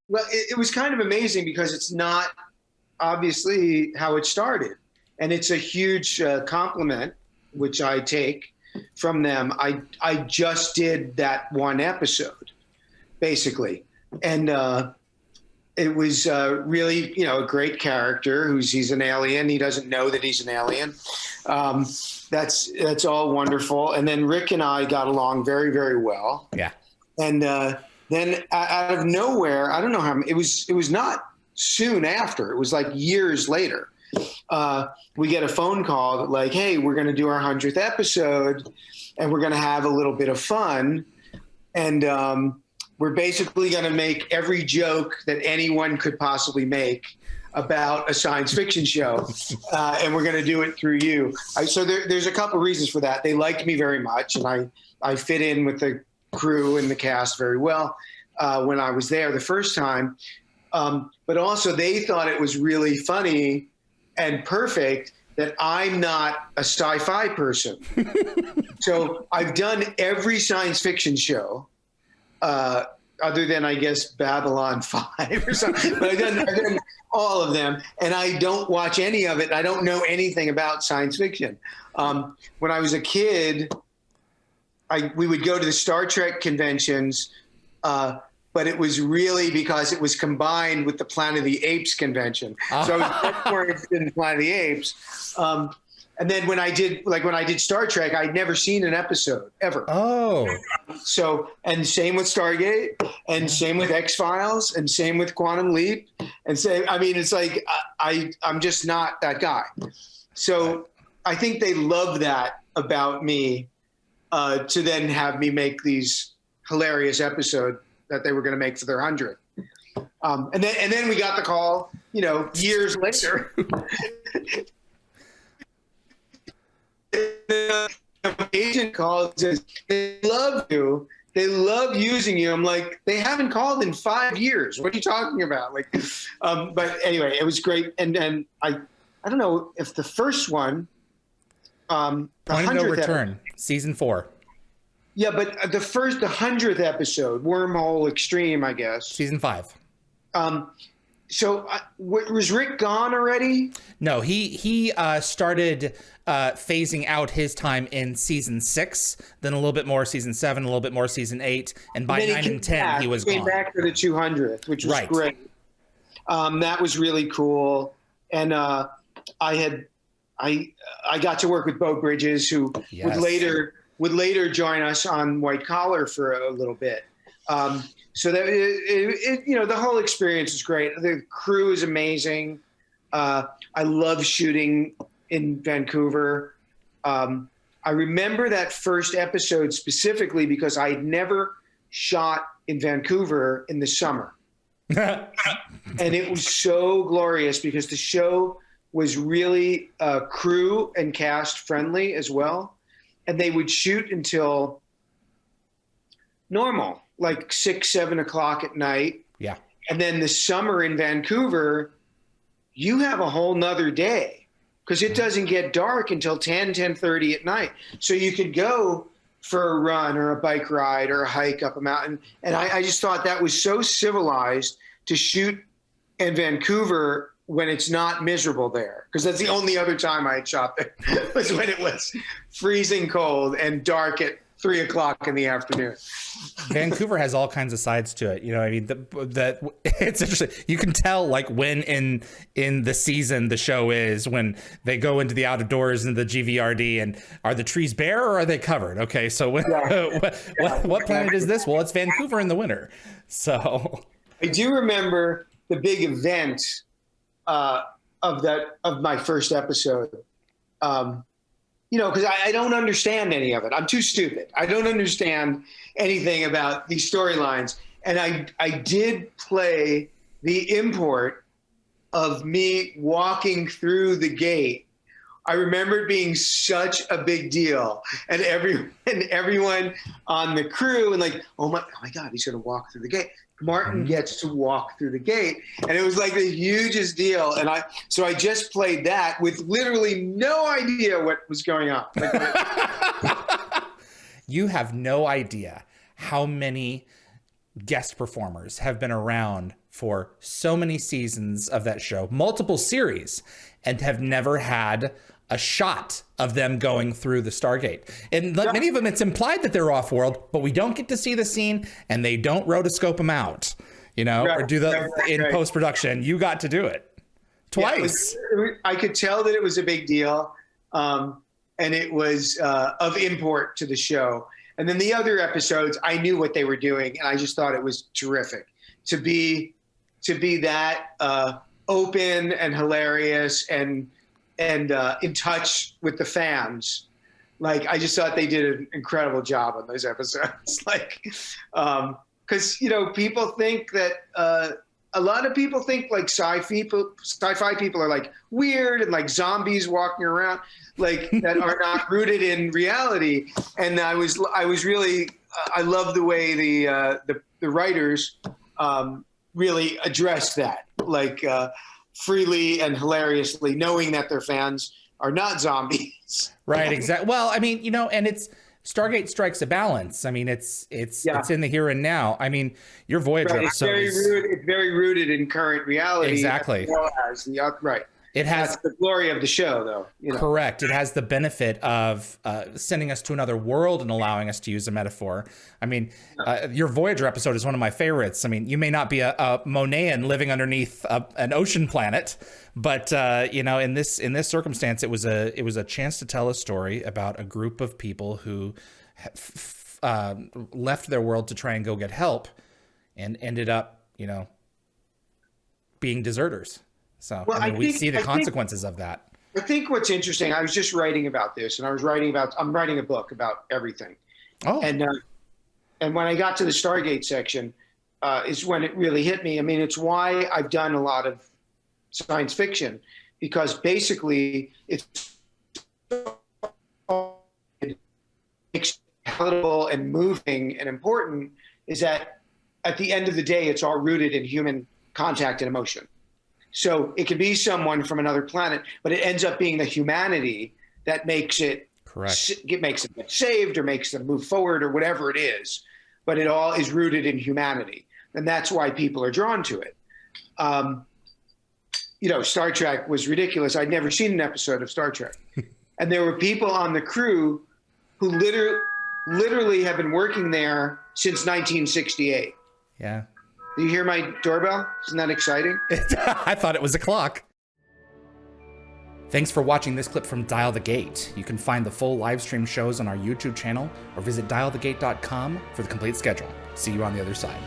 Well, it was kind of amazing because it's not obviously how it started. And it's a huge compliment, which I take from them. I just did that one episode, basically. And it was really, a great character he's an alien. He doesn't know that he's an alien. That's all wonderful. And then Rick and I got along very, very well. Yeah. And then out of nowhere, I don't know how, it was not soon after, it was like years later. We get a phone call that like, hey, we're going to do our 100th episode and we're going to have a little bit of fun. And we're basically going to make every joke that anyone could possibly make about a science fiction show. And we're going to do it through you. So there's a couple reasons for that. They liked me very much. And I fit in with the crew and the cast very well when I was there the first time. But also they thought it was really funny and perfect that I'm not a sci-fi person. So I've done every science fiction show, other than, I guess, Babylon 5 or something. But I've done all of them, and I don't watch any of it. I don't know anything about science fiction. When I was a kid, we would go to the Star Trek conventions, but it was really because it was combined with the Planet of the Apes convention. So I was much more interested in Planet of the Apes. And then when I did Star Trek, I'd never seen an episode ever. Oh. So, and same with Stargate, and same with X-Files, and same with Quantum Leap, it's like I'm just not that guy. So I think they love that about me, to then have me make these hilarious episodes that they were going to make for their 100th. And then we got the call, years later. The agent calls and says, they love you. They love using you. I'm like, they haven't called in 5 years. What are you talking about? But anyway, it was great. And I don't know if the first one, the Point of No 100th Return, season 4. Yeah, but the 100th episode, Wormhole X-Treme, I guess. Season 5. So was Rick gone already? No, he started phasing out his time in season 6, then a little bit more season 7, a little bit more season 8, and by 9 and 10 he was gone. Came back for the 200th, which was great. That was really cool, and I got to work with Beau Bridges, who would later join us on White Collar for a little bit. So that the whole experience is great. The crew is amazing. I love shooting in Vancouver. I remember that first episode specifically because I had never shot in Vancouver in the summer. And it was so glorious because the show was really crew and cast friendly as well. And they would shoot until normal, like 6, 7 o'clock at night. Yeah. And then the summer in Vancouver, you have a whole nother day because it doesn't get dark until 10:30 at night. So you could go for a run or a bike ride or a hike up a mountain. And I just thought that was so civilized to shoot in Vancouver when it's not miserable there. Because that's the only other time I had shot there was when it was freezing cold and dark at 3 o'clock in the afternoon. Vancouver has all kinds of sides to it. That it's interesting. You can tell when in the season the show is when they go into the outdoors in the GVRD and are the trees bare or are they covered? Okay, so what planet is this? Well, it's Vancouver in the winter. So I do remember the big event of my first episode. Because I don't understand any of it. I'm too stupid. I don't understand anything about these storylines. And I did play the import of me walking through the gate. I remember it being such a big deal. And everyone on the crew and oh my God, he's going to walk through the gate. Martin gets to walk through the gate, and it was like the hugest deal. And so I just played that with literally no idea what was going on. You have no idea how many guest performers have been around for so many seasons of that show, multiple series, and have never had a shot of them going through the Stargate. And many of them, it's implied that they're off world, but we don't get to see the scene, and they don't rotoscope them out, you know, or do the in post-production. You got to do it twice. Yeah, I could tell that it was a big deal, and it was of import to the show. And then the other episodes, I knew what they were doing, and I just thought it was terrific to be that open and hilarious and in touch with the fans. Like, I just thought they did an incredible job on those episodes. Like, because, you know, people think that a lot of people think like sci-fi people are like weird and like zombies walking around, like that are not rooted in reality. And I was really, I love the way the writers really addressed that, like freely and hilariously, knowing that their fans are not zombies. Right. Exactly. Well, I mean, you know, and Stargate strikes a balance. I mean, it's in the here and now. I mean, your Voyager episode it's very rooted in current reality. Exactly. As well as right. It has the glory of the show, though. You know? Correct. It has the benefit of sending us to another world and allowing us to use a metaphor. I mean, your Voyager episode is one of my favorites. I mean, you may not be a Monaean living underneath an ocean planet, but you know, in this circumstance, it was a chance to tell a story about a group of people who left their world to try and go get help, and ended up, you know, being deserters. So well, I mean, we see the consequences of that. I think what's interesting, I was just writing about this, and I'm writing a book about everything. Oh. And when I got to the Stargate section, is when it really hit me. I mean, it's why I've done a lot of science fiction, because basically it makes palatable and moving and important, is that at the end of the day, it's all rooted in human contact and emotion. So it can be someone from another planet, but it ends up being the humanity that makes it correct. It makes them get saved or makes them move forward or whatever it is. But it all is rooted in humanity, and that's why people are drawn to it. You know, Star Trek was ridiculous. I'd never seen an episode of Star Trek, and there were people on the crew who literally have been working there since 1968. Yeah. Do you hear my doorbell? Isn't that exciting? I thought it was a clock. Thanks for watching this clip from Dial the Gate. You can find the full live stream shows on our YouTube channel or visit dialthegate.com for the complete schedule. See you on the other side.